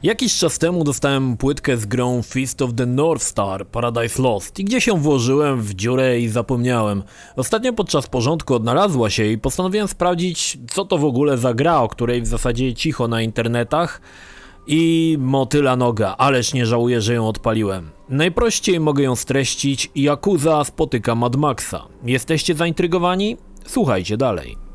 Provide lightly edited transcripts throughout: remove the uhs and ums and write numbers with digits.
Jakiś czas temu dostałem płytkę z grą Fist of the North Star Paradise Lost i gdzieś ją włożyłem w dziurę i zapomniałem. Ostatnio podczas porządku odnalazła się i postanowiłem sprawdzić, co to w ogóle za gra, o której w zasadzie cicho na internetach. I motyla noga, ależ nie żałuję, że ją odpaliłem. Najprościej mogę ją streścić: Yakuza spotyka Mad Maxa. Jesteście zaintrygowani? Słuchajcie dalej.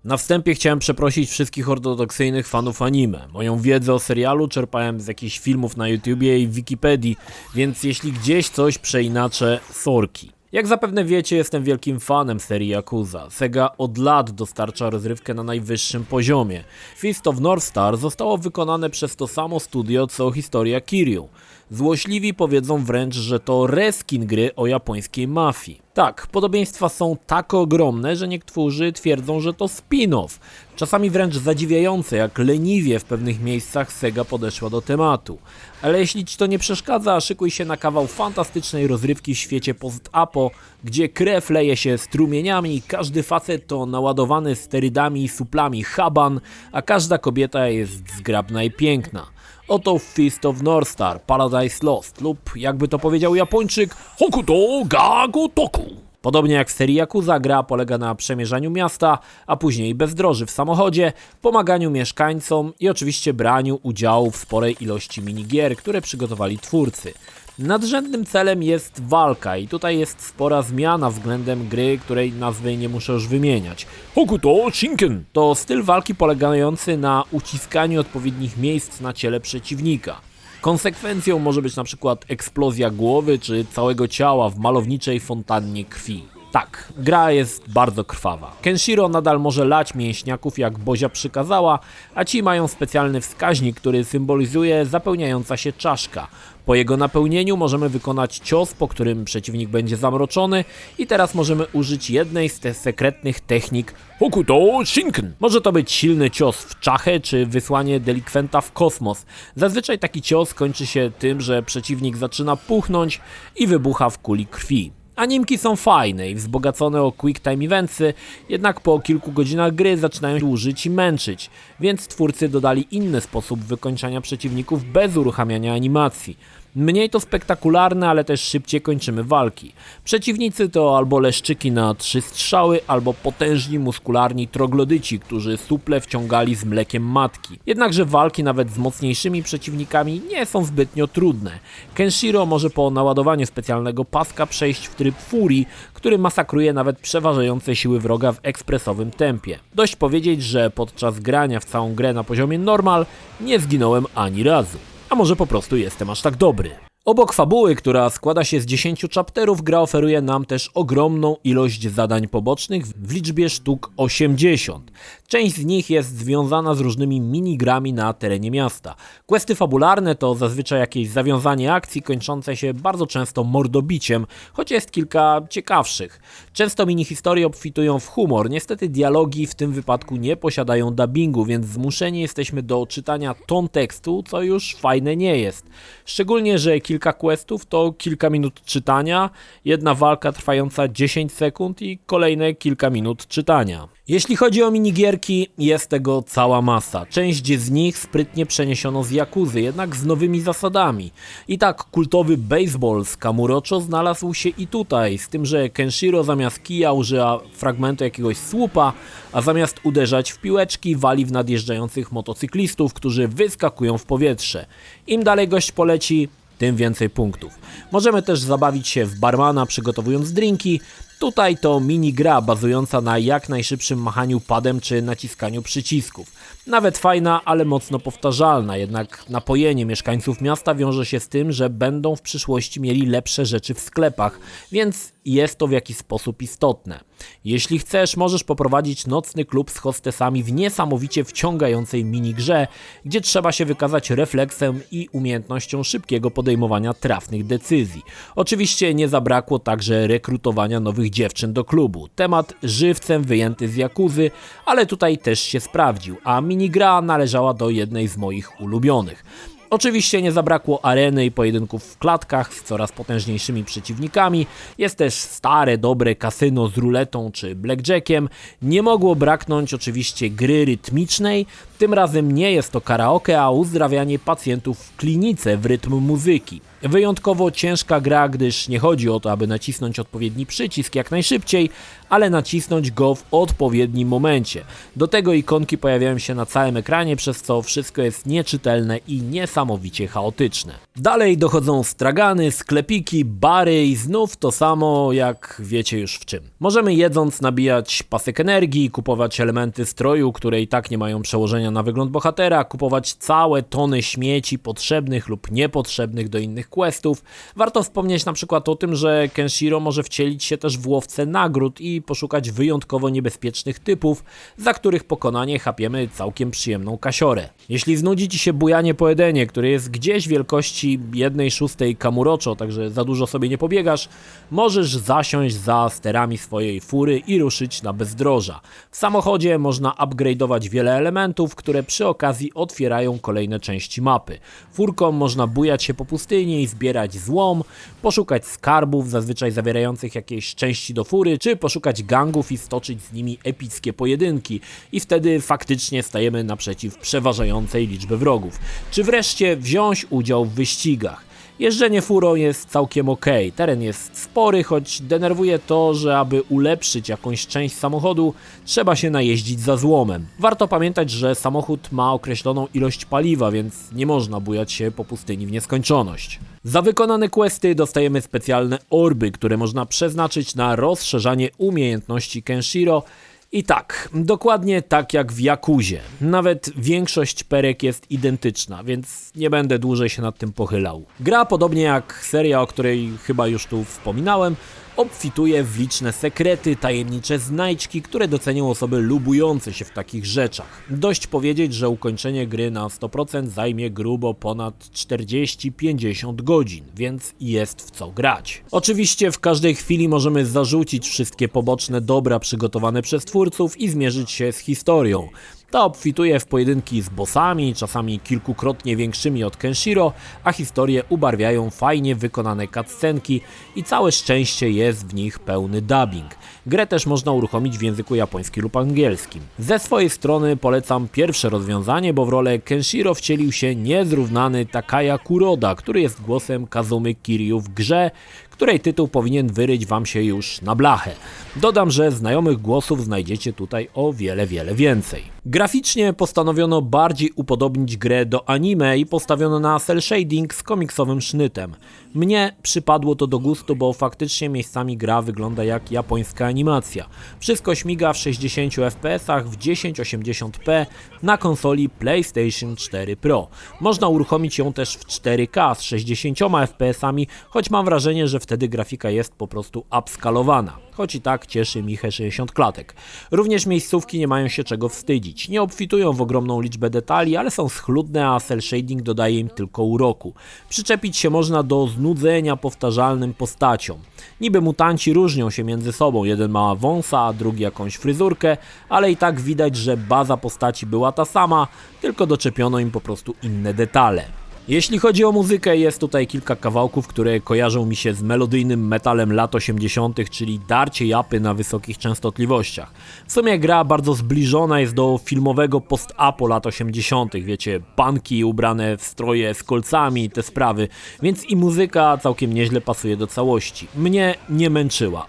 Na wstępie chciałem przeprosić wszystkich ortodoksyjnych fanów anime. Moją wiedzę o serialu czerpałem z jakichś filmów na YouTubie i w Wikipedii, więc jeśli gdzieś coś przeinaczę, sorki. Jak zapewne wiecie, jestem wielkim fanem serii Yakuza. Sega od lat dostarcza rozrywkę na najwyższym poziomie. Fist of North Star zostało wykonane przez to samo studio co historia Kiryu. Złośliwi powiedzą wręcz, że to reskin gry o japońskiej mafii. Tak, podobieństwa są tak ogromne, że niektórzy twierdzą, że to spin-off. Czasami wręcz zadziwiające, jak leniwie w pewnych miejscach Sega podeszła do tematu. Ale jeśli ci to nie przeszkadza, szykuj się na kawał fantastycznej rozrywki w świecie post-apo, gdzie krew leje się strumieniami i każdy facet to naładowany sterydami i suplami haban, a każda kobieta jest zgrabna i piękna. Oto Fist of North Star Paradise Lost, lub jakby to powiedział Japończyk, Hokuto ga gotoku. Podobnie jak w serii Yakuza, gra polega na przemierzaniu miasta, a później bezdroży w samochodzie, pomaganiu mieszkańcom i oczywiście braniu udziału w sporej ilości minigier, które przygotowali twórcy. Nadrzędnym celem jest walka i tutaj jest spora zmiana względem gry, której nazwy nie muszę już wymieniać. Hokuto Shinken to styl walki polegający na uciskaniu odpowiednich miejsc na ciele przeciwnika. Konsekwencją może być na przykład eksplozja głowy czy całego ciała w malowniczej fontannie krwi. Tak, gra jest bardzo krwawa. Kenshiro nadal może lać mięśniaków jak Bozia przykazała, a ci mają specjalny wskaźnik, który symbolizuje zapełniająca się czaszka. Po jego napełnieniu możemy wykonać cios, po którym przeciwnik będzie zamroczony i teraz możemy użyć jednej z tych sekretnych technik Hokuto Shinken. Może to być silny cios w czachę czy wysłanie delikwenta w kosmos. Zazwyczaj taki cios kończy się tym, że przeciwnik zaczyna puchnąć i wybucha w kuli krwi. Animki są fajne i wzbogacone o quick time eventsy, jednak po kilku godzinach gry zaczynają dłużyć i męczyć, więc twórcy dodali inny sposób wykończania przeciwników bez uruchamiania animacji. Mniej to spektakularne, ale też szybciej kończymy walki. Przeciwnicy to albo leszczyki na 3 strzały, albo potężni, muskularni troglodyci, którzy suple wciągali z mlekiem matki. Jednakże walki nawet z mocniejszymi przeciwnikami nie są zbytnio trudne. Kenshiro może po naładowaniu specjalnego paska przejść w tryb furii, który masakruje nawet przeważające siły wroga w ekspresowym tempie. Dość powiedzieć, że podczas grania w całą grę na poziomie normal nie zginąłem ani razu. A może po prostu jestem aż tak dobry. Obok fabuły, która składa się z 10 chapterów, gra oferuje nam też ogromną ilość zadań pobocznych w liczbie sztuk 80. Część z nich jest związana z różnymi minigrami na terenie miasta. Questy fabularne to zazwyczaj jakieś zawiązanie akcji kończące się bardzo często mordobiciem, choć jest kilka ciekawszych. Często minihistorie obfitują w humor, niestety dialogi w tym wypadku nie posiadają dubbingu, więc zmuszeni jesteśmy do czytania ton tekstu, co już fajne nie jest. Szczególnie, że kilka questów to kilka minut czytania, jedna walka trwająca 10 sekund i kolejne kilka minut czytania. Jeśli chodzi o minigierki, jest tego cała masa. Część z nich sprytnie przeniesiono z Yakuzy, jednak z nowymi zasadami. I tak kultowy baseball z Kamurocho znalazł się i tutaj, z tym, że Kenshiro zamiast kija używa fragmentu jakiegoś słupa, a zamiast uderzać w piłeczki wali w nadjeżdżających motocyklistów, którzy wyskakują w powietrze. Im dalej gość poleci, tym więcej punktów. Możemy też zabawić się w barmana, przygotowując drinki. Tutaj to minigra bazująca na jak najszybszym machaniu padem czy naciskaniu przycisków. Nawet fajna, ale mocno powtarzalna, jednak napojenie mieszkańców miasta wiąże się z tym, że będą w przyszłości mieli lepsze rzeczy w sklepach, więc jest to w jakiś sposób istotne. Jeśli chcesz, możesz poprowadzić nocny klub z hostesami w niesamowicie wciągającej minigrze, gdzie trzeba się wykazać refleksem i umiejętnością szybkiego podejmowania trafnych decyzji. Oczywiście nie zabrakło także rekrutowania nowych dziewczyn do klubu. Temat żywcem wyjęty z Yakuzy, ale tutaj też się sprawdził, a minigra należała do jednej z moich ulubionych. Oczywiście nie zabrakło areny i pojedynków w klatkach z coraz potężniejszymi przeciwnikami. Jest też stare, dobre kasyno z ruletą czy blackjackiem. Nie mogło braknąć oczywiście gry rytmicznej, Tym razem nie jest to karaoke, a uzdrawianie pacjentów w klinice w rytm muzyki. Wyjątkowo ciężka gra, gdyż nie chodzi o to, aby nacisnąć odpowiedni przycisk jak najszybciej, ale nacisnąć go w odpowiednim momencie. Do tego ikonki pojawiają się na całym ekranie, przez co wszystko jest nieczytelne i niesamowicie chaotyczne. Dalej dochodzą stragany, sklepiki, bary i znów to samo jak wiecie już w czym. Możemy jedząc nabijać pasek energii, kupować elementy stroju, które i tak nie mają przełożenia na wygląd bohatera, kupować całe tony śmieci potrzebnych lub niepotrzebnych do innych questów. Warto wspomnieć na przykład o tym, że Kenshiro może wcielić się też w łowcę nagród i poszukać wyjątkowo niebezpiecznych typów, za których pokonanie chapiemy całkiem przyjemną kasiorę. Jeśli znudzi Ci się bujanie po Edenie, który jest gdzieś wielkości 1/6 Kamurocho, także za dużo sobie nie pobiegasz, możesz zasiąść za sterami swojej fury i ruszyć na bezdroża. W samochodzie można upgrade'ować wiele elementów, które przy okazji otwierają kolejne części mapy. Furką można bujać się po pustyni i zbierać złom, poszukać skarbów, zazwyczaj zawierających jakieś części do fury, czy poszukać gangów i stoczyć z nimi epickie pojedynki i wtedy faktycznie stajemy naprzeciw przeważającej liczby wrogów. Czy wreszcie wziąć udział w wyścigach. Jeżdżenie furą jest całkiem ok, teren jest spory, choć denerwuje to, że aby ulepszyć jakąś część samochodu, trzeba się najeździć za złomem. Warto pamiętać, że samochód ma określoną ilość paliwa, więc nie można bujać się po pustyni w nieskończoność. Za wykonane questy dostajemy specjalne orby, które można przeznaczyć na rozszerzanie umiejętności Kenshiro. I tak, dokładnie tak jak w Yakuzie. Nawet większość perek jest identyczna, więc nie będę dłużej się nad tym pochylał. Gra, podobnie jak seria, o której chyba już tu wspominałem, obfituje w liczne sekrety, tajemnicze znajdźki, które docenią osoby lubujące się w takich rzeczach. Dość powiedzieć, że ukończenie gry na 100% zajmie grubo ponad 40-50 godzin, więc jest w co grać. Oczywiście w każdej chwili możemy zarzucić wszystkie poboczne dobra przygotowane przez twórców i zmierzyć się z historią. Ta obfituje w pojedynki z bossami, czasami kilkukrotnie większymi od Kenshiro, a historię ubarwiają fajnie wykonane cutscenki i całe szczęście jest w nich pełny dubbing. Grę też można uruchomić w języku japońskim lub angielskim. Ze swojej strony polecam pierwsze rozwiązanie, bo w rolę Kenshiro wcielił się niezrównany Takaya Kuroda, który jest głosem Kazumy Kiryu w grze, której tytuł powinien wyryć wam się już na blachę. Dodam, że znajomych głosów znajdziecie tutaj o wiele więcej. Graficznie postanowiono bardziej upodobnić grę do anime i postawiono na cel shading z komiksowym sznytem. Mnie przypadło to do gustu, bo faktycznie miejscami gra wygląda jak japońska animacja. Wszystko śmiga w 60 fps w 1080p na konsoli PlayStation 4 Pro. Można uruchomić ją też w 4K z 60 fps, choć mam wrażenie, że wtedy grafika jest po prostu upskalowana. Choć i tak cieszy Michę 60 klatek. Również miejscówki nie mają się czego wstydzić. Nie obfitują w ogromną liczbę detali, ale są schludne, a cel shading dodaje im tylko uroku. Przyczepić się można do znudzenia powtarzalnym postaciom. Niby mutanci różnią się między sobą, jeden ma wąsa, a drugi jakąś fryzurkę, ale i tak widać, że baza postaci była ta sama, tylko doczepiono im po prostu inne detale. Jeśli chodzi o muzykę, jest tutaj kilka kawałków, które kojarzą mi się z melodyjnym metalem lat 80., czyli darcie japy na wysokich częstotliwościach. W sumie gra bardzo zbliżona jest do filmowego post-apo lat 80., wiecie, punki ubrane w stroje z kolcami, te sprawy, więc i muzyka całkiem nieźle pasuje do całości. Mnie nie męczyła,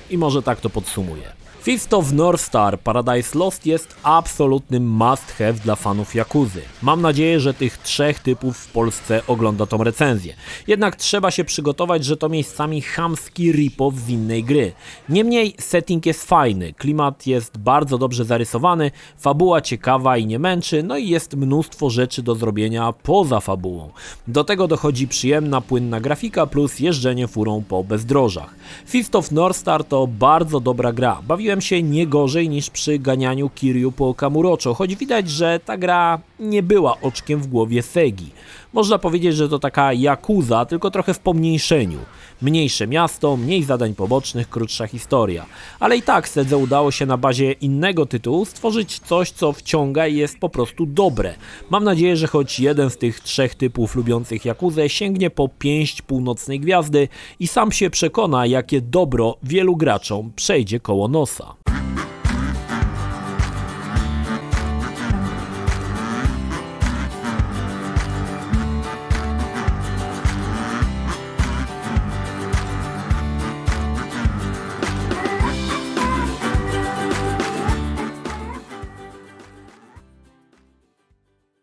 i może tak to podsumuję. Fist of North Star Paradise Lost jest absolutnym must have dla fanów Yakuzy. Mam nadzieję, że tych trzech typów w Polsce ogląda tą recenzję. Jednak trzeba się przygotować, że to miejscami chamski rip-off z innej gry. Niemniej setting jest fajny, klimat jest bardzo dobrze zarysowany, fabuła ciekawa i nie męczy, no i jest mnóstwo rzeczy do zrobienia poza fabułą. Do tego dochodzi przyjemna, płynna grafika plus jeżdżenie furą po bezdrożach. Fist of North Star to bardzo dobra gra. Bawiłem się nie gorzej niż przy ganianiu Kiryu po Kamurocho, choć widać, że ta gra nie była oczkiem w głowie Segi. Można powiedzieć, że to taka Yakuza, tylko trochę w pomniejszeniu. Mniejsze miasto, mniej zadań pobocznych, krótsza historia. Ale i tak Sedze udało się na bazie innego tytułu stworzyć coś, co wciąga i jest po prostu dobre. Mam nadzieję, że choć jeden z tych trzech typów lubiących Yakuzę sięgnie po pięść północnej gwiazdy i sam się przekona, jakie dobro wielu graczom przejdzie koło nosa.